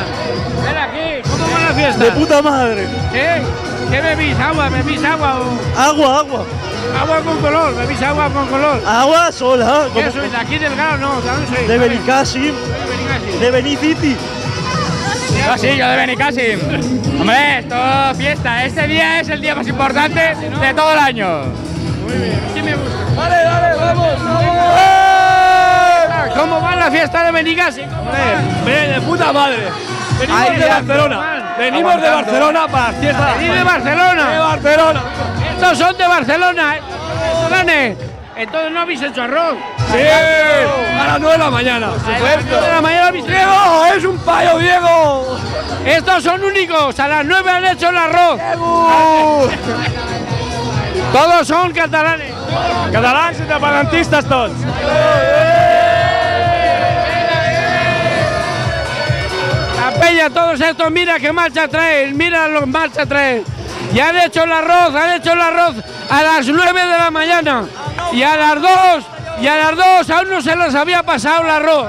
fiesta? Ven aquí, ¿cómo va la fiesta? De puta madre. ¿Qué bebís? ¿Agua? ¿Bebís agua o...? Agua. Agua con color, ¿bebís agua con color? Agua sola. ¿Qué sois? ¿De aquí del Grau? No, ¿de dónde sois? De Benicàssim. De Benicity. Ah, sí, yo de Benicàssim. Hombre, esto fiesta. Este día es el día más importante de todo el año. Muy bien, sí me gusta. Dale, vamos. ¿Cómo va la fiesta de Benicàssim? De puta madre. Venimos de Barcelona. Venimos de Barcelona para la fiesta. ¿Venís de Barcelona? De Barcelona. Estos son de Barcelona, ¿eh? Entonces no habéis hecho arroz. Sí, a las 9 de la mañana. A las 9 de la mañana habéis hecho. ¡Diego! ¡Es un payo, Diego! Estos son únicos, a las 9 han hecho el arroz. Todos son catalanes. Catalans independentistes tots. La peña, todos estos, mira qué marcha traen, mira los marcha traen. Ya han hecho el arroz a las 9 de la mañana. Y a las 2 aún no se les había pasado el arroz.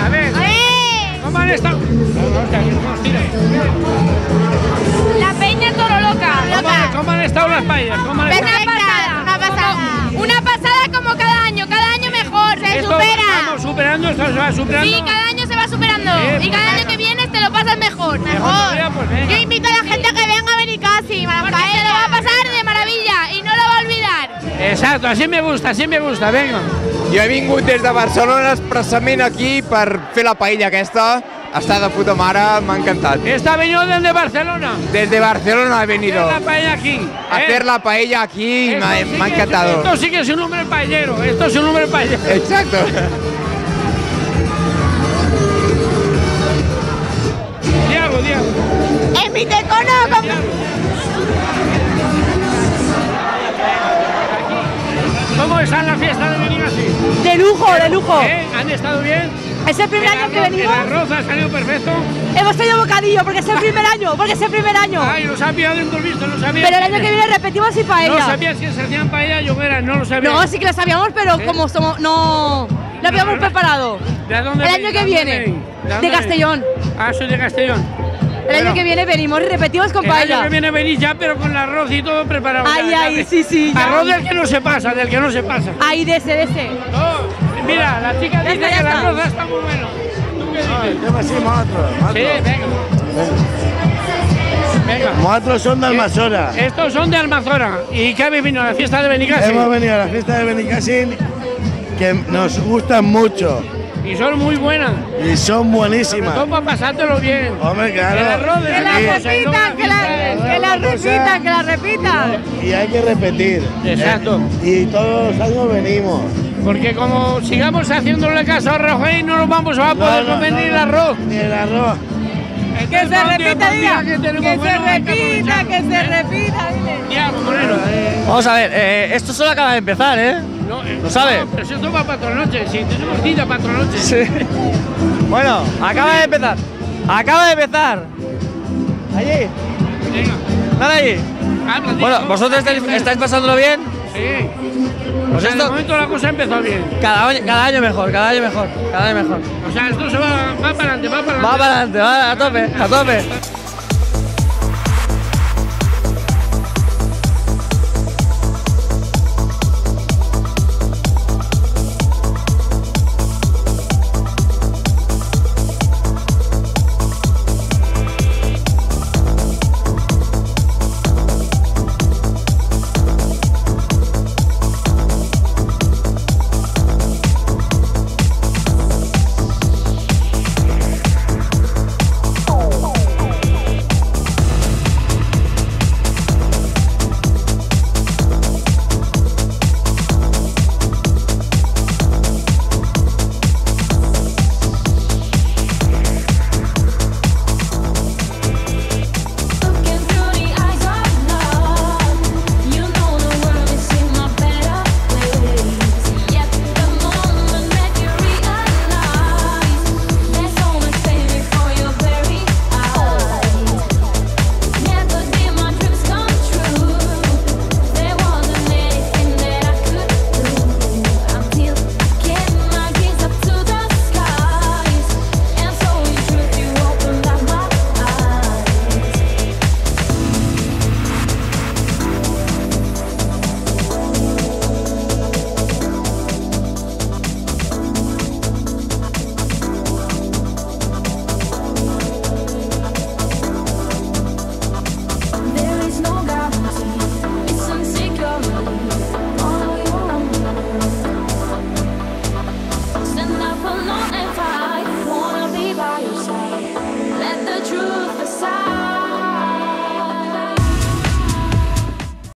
A ver, ¿cómo han estado? La peña toro loca. ¿Cómo han estado las paellas? Una pasada. Una pasada como cada año mejor, se supera. Vamos superando, esto se va superando. Sí, cada año se va superando. Y cada año que viene te lo pasas mejor. Yo invito a la gente a que venga a Benicàssim, a la paella. Se lo va a pasar de maravilla y no lo va a olvidar. Exacto, así me gusta, venga. Jo he vingut des de Barcelona expressament aquí per fer la paella aquesta. Està de puta mare, m'ha encantat. Esta ha venido desde Barcelona. Desde Barcelona he venido. La paella aquí. Hacer la paella aquí me ha encantado. Esto sí que es un hombre paellero, Exacto. Diego. En mi tecono ¿Cómo está la fiesta de Benicàssim? De lujo. ¿Han estado bien? Es el primer año que venimos. ¿El arroz ha salido perfecto? Hemos tenido bocadillo porque es el primer año. Ay, los había de improviso, no sabía. Pero el año que viene repetimos y paella. No sabías que se hacían paella y hogueras, no lo sabía. No, sí que lo sabíamos, pero como somos, no lo habíamos preparado. ¿De dónde El año que viene, de Castellón. Ah, soy de Castellón. El año que viene venimos y repetimos con El paella. año que viene venís ya, pero con el arroz y todo preparado. Ay, sí. Ya. Arroz del que no se pasa, Ahí, de ese. No, mira, la chica dice que el arroz está muy bueno. ¿Tú qué dices? Sí, venga. Nosotros son de Almazora. Estos son de Almazora. ¿Y qué habéis venido a la fiesta de Benicàssim? Hemos venido a la fiesta de Benicàssim que nos gustan mucho. Y son muy buenas. Y son buenísimas. Todo para pasártelo bien. Hombre, claro. El arroz de Que la repitan. Y hay que repetir. Exacto. Y todos los años venimos. Porque como sigamos haciéndole caso a Rajoy, no nos vamos a poder comer ni el arroz. Ni el arroz. Que se repita, diga. Que se repita. Diego Moreno. Vamos a ver, esto solo acaba de empezar, ¿eh? ¿Lo sabe? No, pero si esto va para otra noche, si tenemos cita para otra noche. Sí. Bueno, acaba de empezar. Allí. Venga. Dale allí. Habla, Bueno, Diego. ¿vosotros estáis pasándolo bien? Sí. Pues De esto, momento la cosa empezó bien. cada año mejor. O sea, esto se va para adelante, Va para adelante, va a tope.